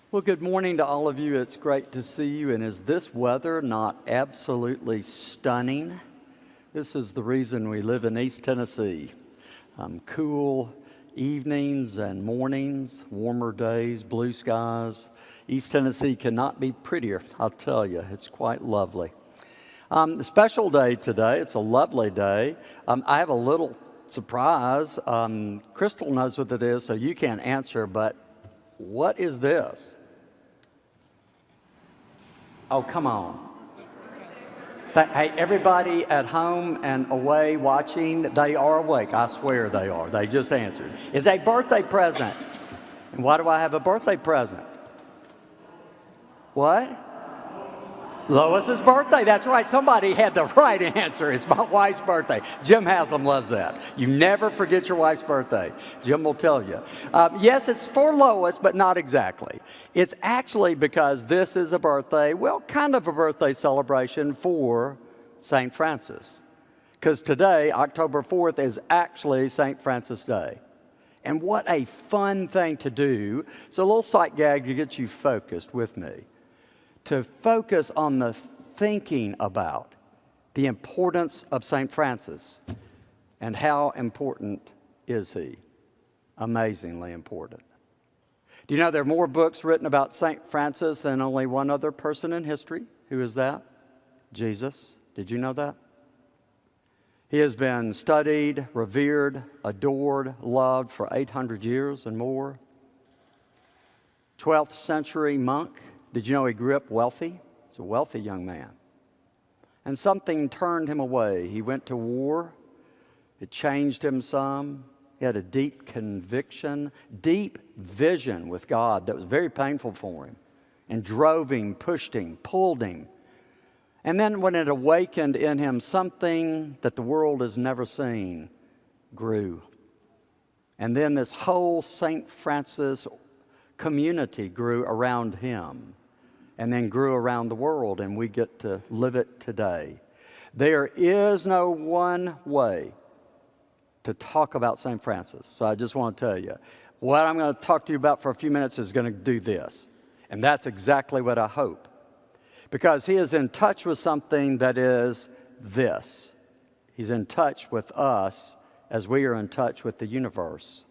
Well, good morning to all of you. It's great to see you. And is this weather not absolutely stunning? This is the reason we live in East Tennessee. Cool evenings and mornings, warmer days, blue skies. East Tennessee cannot be prettier, I'll tell you. It's quite lovely. A special day today. It's a lovely day. I have a little surprise. Crystal knows what it is, so you can't answer, but what is this? Oh, come on. Hey, everybody at home and away watching, they are awake. I swear they are. They just answered. It's a birthday present. And why do I have a birthday present? What? Lois's birthday. That's right. Somebody had the right answer. It's my wife's birthday. Jim Haslam loves that. You never forget your wife's birthday. Jim will tell you. Yes, it's for Lois, but not exactly. It's actually because this is a birthday, well, kind of a birthday celebration for St. Francis. Because today, October 4th, is actually St. Francis Day. And what a fun thing to do. So a little sight gag to get you focused with me. To focus on the thinking about the importance of St. Francis and how important is he? Amazingly important. Do you know there are more books written about St. Francis than only one other person in history? Who is that? Jesus. Did you know that? He has been studied, revered, adored, loved for 800 years and more. 12th century monk. Did you know he grew up wealthy? He's a wealthy young man. And something turned him away. He went to war. It changed him some. He had a deep conviction, deep vision with God that was very painful for him and drove him, pushed him, pulled him. And then when it awakened in him something that the world has never seen, grew. And then this whole St. Francis community grew around him and then grew around the world, and we get to live it today. There is no one way to talk about St. Francis. So I just want to tell you, what I'm going to talk to you about for a few minutes is going to do this. And that's exactly what I hope. Because he is in touch with something that is this. He's in touch with us as we are in touch with the universe.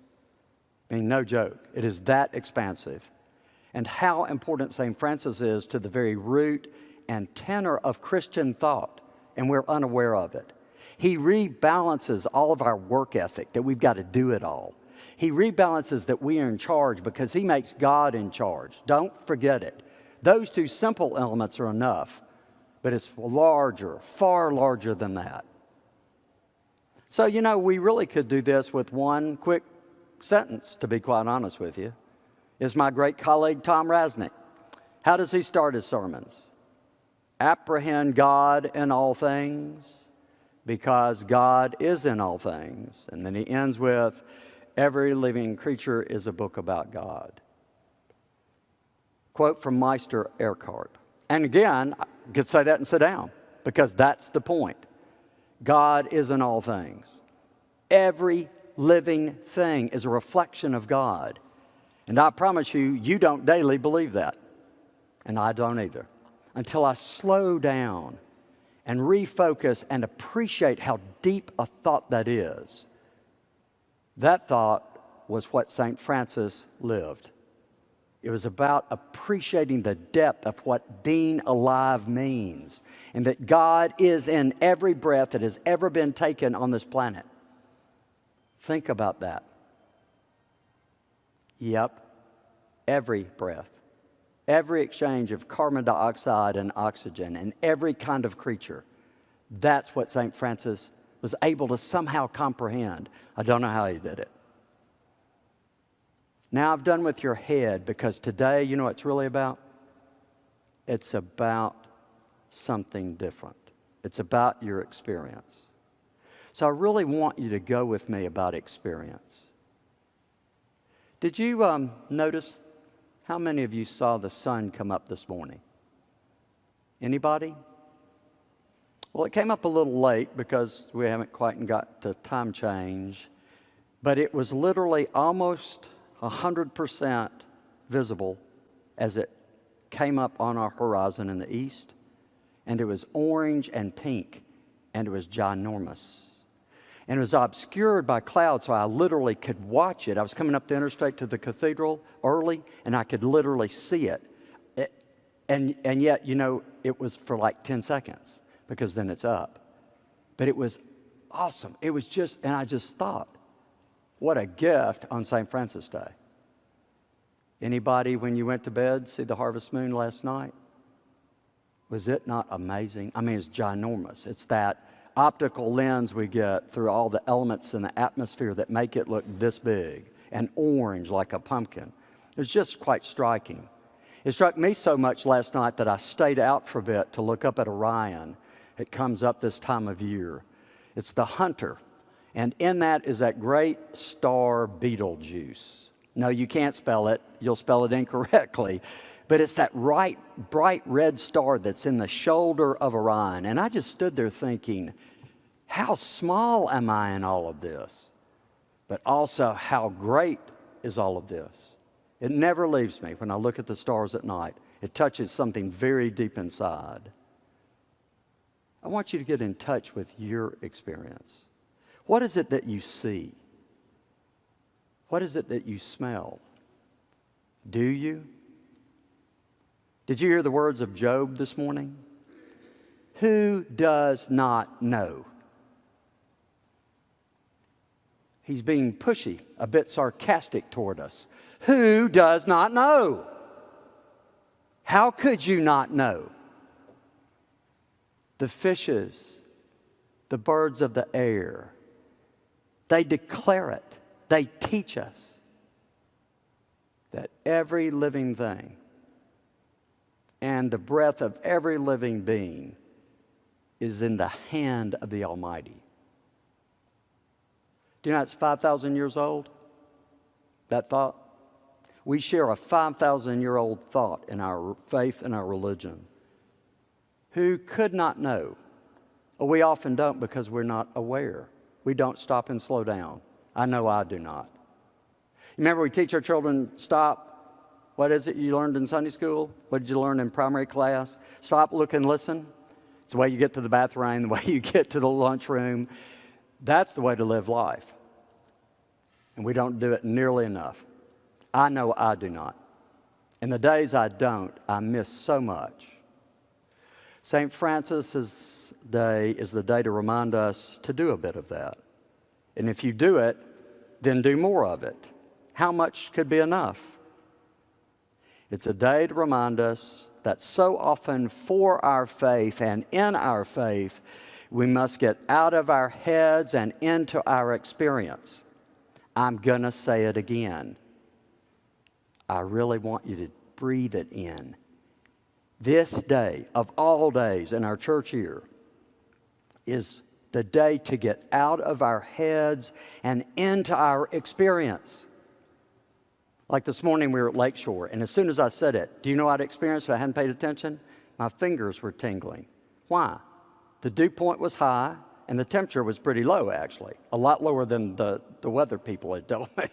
I mean, no joke. It is that expansive. And how important St. Francis is to the very root and tenor of Christian thought, and we're unaware of it. He rebalances all of our work ethic, that we've got to do it all. He rebalances that we are in charge because he makes God in charge. Don't forget it. Those two simple elements are enough, but it's larger, far larger than that. So, you know, we really could do this with one quick sentence, to be quite honest with you. Is my great colleague Tom Rasnick. How does he start his sermons? Apprehend God in all things, because God is in all things. And then he ends with, every living creature is a book about God. Quote from Meister Eckhart. And again, I could say that and sit down, because that's the point. God is in all things. Every living thing is a reflection of God. And I promise you, you don't daily believe that. And I don't either. Until I slow down and refocus and appreciate how deep a thought that is. That thought was what St. Francis lived. It was about appreciating the depth of what being alive means. And that God is in every breath that has ever been taken on this planet. Think about that. Yep, every breath, every exchange of carbon dioxide and oxygen, and every kind of creature. That's what St. Francis was able to somehow comprehend. I don't know how he did it. Now I've done with your head, because today, you know what it's really about? It's about something different. It's about your experience. So I really want you to go with me about experience. Did you notice how many of you saw the sun come up this morning? Anybody? Well, it came up a little late because we haven't quite got to time change, but it was literally almost 100% visible as it came up on our horizon in the east, and it was orange and pink, and it was ginormous. And it was obscured by clouds, so I literally could watch it. I was coming up the interstate to the cathedral early, and I could literally see it. And yet, it was for like 10 seconds, because then it's up. But it was awesome. It was just, and I just thought, what a gift on St. Francis Day. Anybody, when you went to bed, see the harvest moon last night? Was it not amazing? I mean, it's ginormous. It's that optical lens we get through all the elements in the atmosphere that make it look this big and orange like a pumpkin. It's just quite striking. It struck me so much last night that I stayed out for a bit to look up at Orion. It comes up this time of year. It's the Hunter, and in that is that great star Betelgeuse. No, you can't spell it. You'll spell it incorrectly. But it's that bright red star that's in the shoulder of Orion. And I just stood there thinking, how small am I in all of this? But also, how great is all of this? It never leaves me when I look at the stars at night. It touches something very deep inside. I want you to get in touch with your experience. What is it that you see? What is it that you smell? Do you? Did you hear the words of Job this morning? Who does not know? He's being pushy, a bit sarcastic toward us. Who does not know? How could you not know? The fishes, the birds of the air, they declare it. They teach us that every living thing and the breath of every living being is in the hand of the Almighty. Do you know it's 5,000 years old? That thought? We share a 5,000-year-old thought in our faith and our religion. Who could not know? Well, we often don't because we're not aware. We don't stop and slow down. I know I do not. Remember, we teach our children, stop. What is it you learned in Sunday school? What did you learn in primary class? Stop, look, and listen. It's the way you get to the bathroom, the way you get to the lunchroom. That's the way to live life. And we don't do it nearly enough. I know I do not. And the days I don't, I miss so much. St. Francis's Day is the day to remind us to do a bit of that. And if you do it, then do more of it. How much could be enough? It's a day to remind us that so often for our faith and in our faith, we must get out of our heads and into our experience. I'm going to say it again. I really want you to breathe it in. This day, of all days in our church year, is the day to get out of our heads and into our experience. Like this morning, we were at Lakeshore, and as soon as I said it, do you know what I experienced? I hadn't paid attention. My fingers were tingling. Why? The dew point was high, and the temperature was pretty low, actually. A lot lower than the weather people had told me.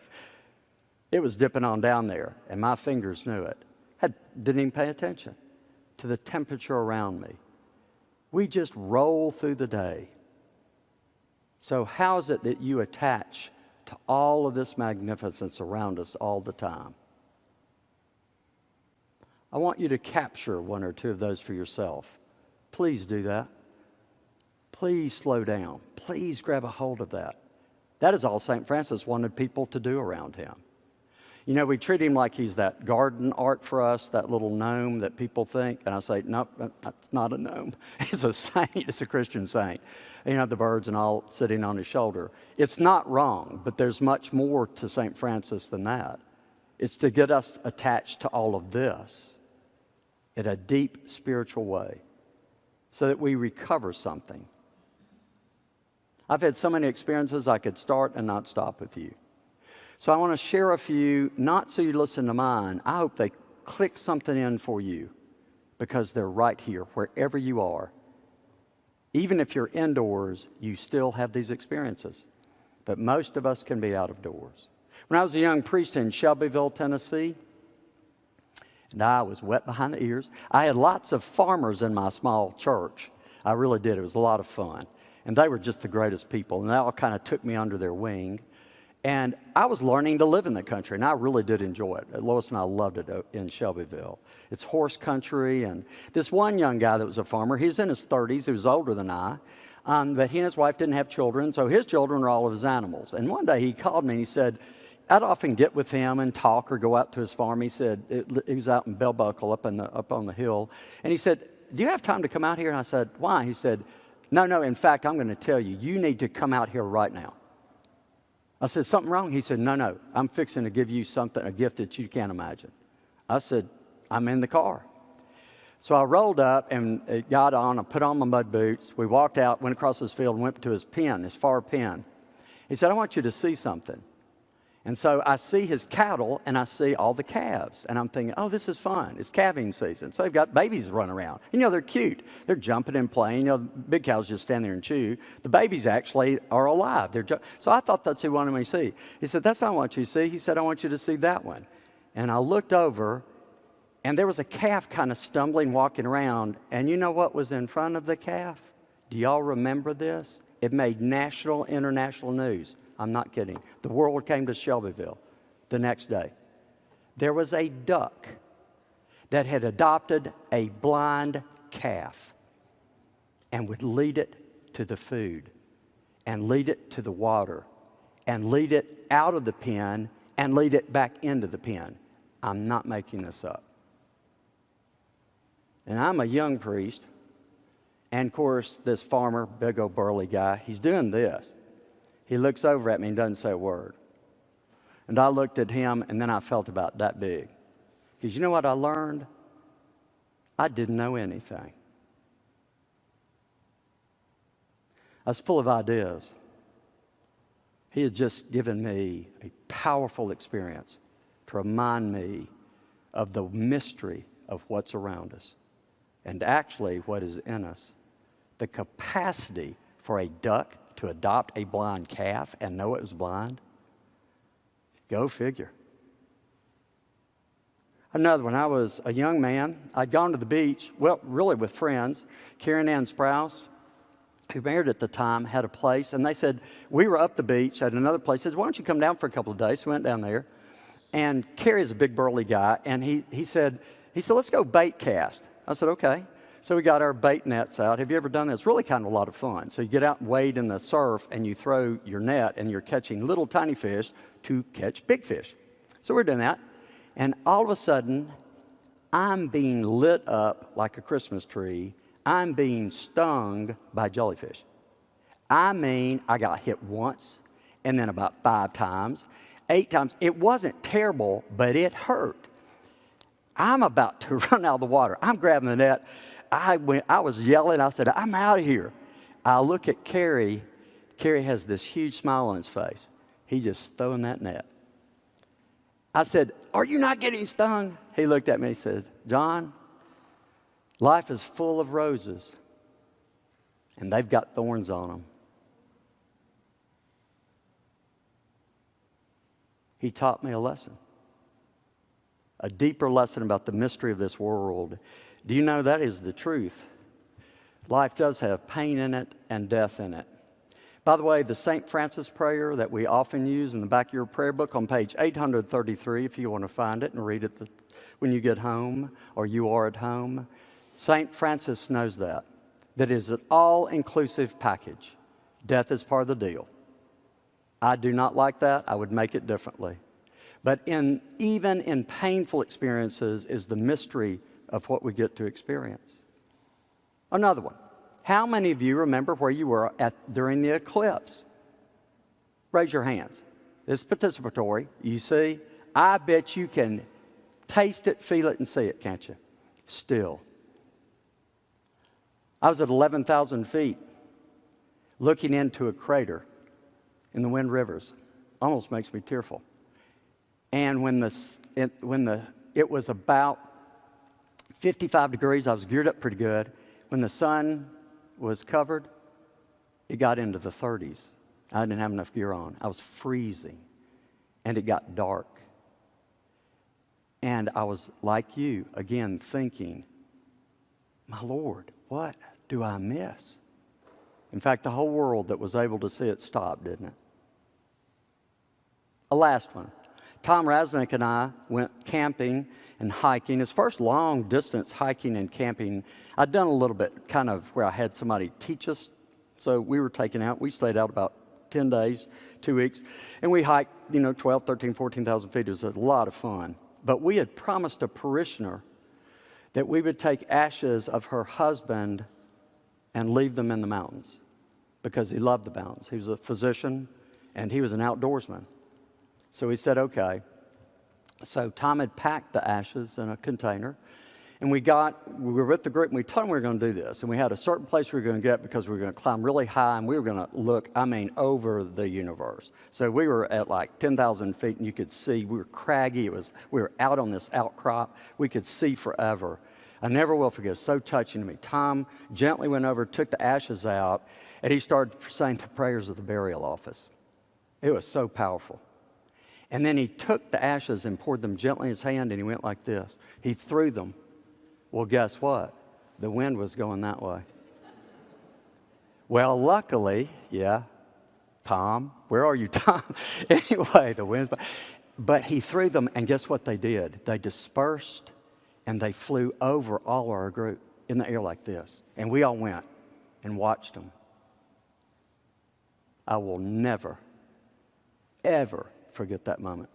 It was dipping on down there, and my fingers knew it. Didn't even pay attention to the temperature around me. We just roll through the day. So how is it that you attach to all of this magnificence around us all the time? I want you to capture one or two of those for yourself. Please do that. Please slow down. Please grab a hold of that. That is all St. Francis wanted people to do around him. You know, we treat him like he's that garden art for us, that little gnome that people think. And I say, nope, that's not a gnome. It's a saint. It's a Christian saint. You know, the birds and all sitting on his shoulder. It's not wrong, but there's much more to St. Francis than that. It's to get us attached to all of this in a deep spiritual way so that we recover something. I've had so many experiences I could start and not stop with you. So I want to share a few, not so you listen to mine. I hope they click something in for you because they're right here, wherever you are. Even if you're indoors, you still have these experiences. But most of us can be out of doors. When I was a young priest in Shelbyville, Tennessee, And I was wet behind the ears. I had lots of farmers in my small church. I really did. It was a lot of fun. And they were just the greatest people. And they all kind of took me under their wing. And I was learning to live in the country, and I really did enjoy it. Lois and I loved it in Shelbyville. It's horse country, and this one young guy that was a farmer, he was in his 30s, he was older than I, but he and his wife didn't have children, so his children were all of his animals. And one day he called me and he said, I'd often get with him and talk or go out to his farm. He said, he was out in Bell Buckle up on the hill, and he said, do you have time to come out here? And I said, why? He said, no, in fact, I'm going to tell you, you need to come out here right now. I said, something wrong? He said, no, I'm fixing to give you something, a gift that you can't imagine. I said, I'm in the car. So I rolled up and got on, I put on my mud boots. We walked out, went across this field, and went to his pen, his far pen. He said, I want you to see something. And so I see his cattle, and I see all the calves. And I'm thinking, oh, this is fun. It's calving season. So they've got babies running around. And, they're cute. They're jumping and playing. Big cows just stand there and chew. The babies actually are alive. So I thought that's what he wanted me to see. He said, that's not what I want you to see. He said, I want you to see that one. And I looked over, and there was a calf kind of stumbling, walking around. And you know what was in front of the calf? Do y'all remember this? It made national, international news. I'm not kidding. The world came to Shelbyville the next day. There was a duck that had adopted a blind calf and would lead it to the food and lead it to the water and lead it out of the pen and lead it back into the pen. I'm not making this up. And I'm a young priest, and of course, this farmer, big old burly guy, he's doing this. He looks over at me and doesn't say a word. And I looked at him, and then I felt about that big. Because you know what I learned? I didn't know anything. I was full of ideas. He had just given me a powerful experience to remind me of the mystery of what's around us and actually what is in us. The capacity for a duck to adopt a blind calf and know it was blind? Go figure. Another one, I was a young man. I'd gone to the beach, well, really with friends. Karen Ann Sprouse, who married at the time, had a place, and they said, we were up the beach at another place. Said, why don't you come down for a couple of days? So we went down there, and Kerry's a big burly guy, and he said, let's go bait cast. I said, okay. So we got our bait nets out. Have you ever done that? It's really kind of a lot of fun. So you get out and wade in the surf, and you throw your net, and you're catching little tiny fish to catch big fish. So we're doing that, and all of a sudden, I'm being lit up like a Christmas tree. I'm being stung by jellyfish. I mean, I got hit once, and then about 5 times, 8 times. It wasn't terrible, but it hurt. I'm about to run out of the water. I'm grabbing the net. I was yelling. I said, I'm out of here. I look at Kerry. Kerry has this huge smile on his face. He just throwing that net. I said, are you not getting stung? He looked at me and said, John, life is full of roses, and they've got thorns on them. He taught me a lesson, a deeper lesson about the mystery of this world. Do you know that is the truth? Life does have pain in it and death in it. By the way, the St. Francis prayer that we often use in the back of your prayer book on page 833, if you want to find it and read it when you get home or you are at home, St. Francis knows that it is an all-inclusive package. Death is part of the deal. I do not like that. I would make it differently. But even in painful experiences is the mystery of what we get to experience. Another one. How many of you remember where you were during the eclipse? Raise your hands. It's participatory. You see, I bet you can taste it, feel it, and see it, can't you? Still. I was at 11,000 feet looking into a crater in the Wind Rivers. Almost makes me tearful. And when it was about 55 degrees, I was geared up pretty good. When the sun was covered, it got into the 30s. I didn't have enough gear on. I was freezing, and it got dark. And I was like you, again, thinking, my Lord, what do I miss? In fact, the whole world that was able to see it stopped, didn't it? A last one. Tom Rasnick and I went camping and hiking. His first long-distance hiking and camping. I'd done a little bit kind of where I had somebody teach us. So we were taken out. We stayed out about 10 days, 2 weeks. And we hiked, 12, 13, 14,000 feet. It was a lot of fun. But we had promised a parishioner that we would take ashes of her husband and leave them in the mountains because he loved the mountains. He was a physician, and he was an outdoorsman. So he said, okay. So Tom had packed the ashes in a container, and we were with the group, and we told them we were going to do this. And we had a certain place we were going to get because we were going to climb really high, and we were going to look, over the universe. So we were at like 10,000 feet, and you could see, we were craggy. We were out on this outcrop. We could see forever. I never will forget. It was so touching to me. Tom gently went over, took the ashes out, and he started saying the prayers of the burial office. It was so powerful. And then he took the ashes and poured them gently in his hand, and he went like this. He threw them. Well, guess what? The wind was going that way. Well, luckily, Tom, where are you, Tom? Anyway, the wind's... But he threw them, and guess what they did? They dispersed, and they flew over all our group in the air like this. And we all went and watched them. I will never, ever forget that moment.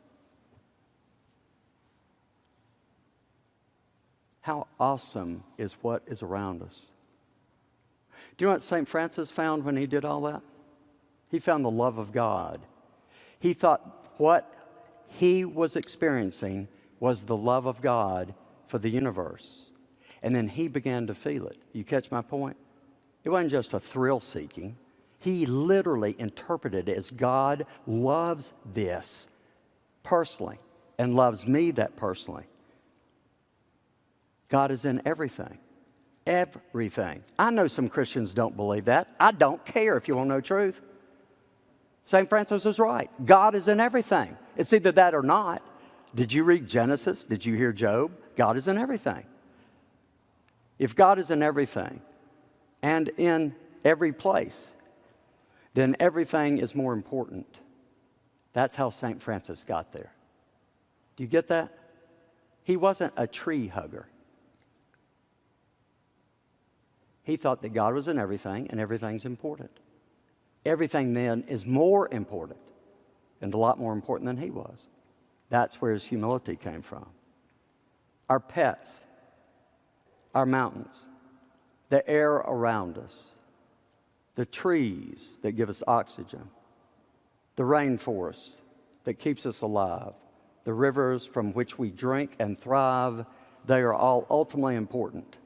How awesome is what is around us? Do you know what St. Francis found when he did all that? He found the love of God. He thought what he was experiencing was the love of God for the universe. And then he began to feel it. You catch my point? It wasn't just a thrill-seeking. He literally interpreted it as God loves this personally and loves me that personally. God is in everything. Everything. I know some Christians don't believe that. I don't care if you want to know truth. St. Francis was right. God is in everything. It's either that or not. Did you read Genesis? Did you hear Job? God is in everything. If God is in everything and in every place, then everything is more important. That's how St. Francis got there. Do you get that? He wasn't a tree hugger. He thought that God was in everything and everything's important. Everything then is more important and a lot more important than he was. That's where his humility came from. Our pets, our mountains, the air around us, the trees that give us oxygen, the rainforest that keeps us alive, the rivers from which we drink and thrive, they are all ultimately important.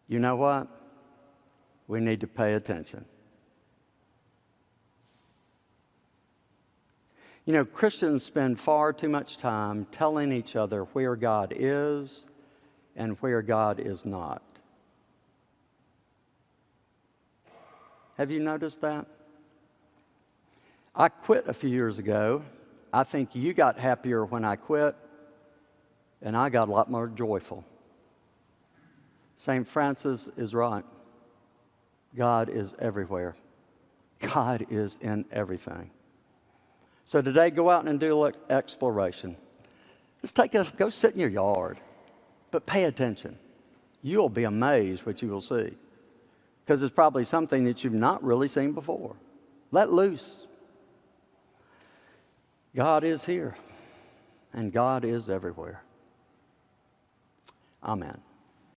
You know what? We need to pay attention. Christians spend far too much time telling each other where God is and where God is not. Have you noticed that? I quit a few years ago. I think you got happier when I quit, and I got a lot more joyful. St. Francis is right. God is everywhere. God is in everything. So today, go out and do exploration. Just go sit in your yard, but pay attention. You'll be amazed what you will see, because it's probably something that you've not really seen before. Let loose. God is here, and God is everywhere. Amen.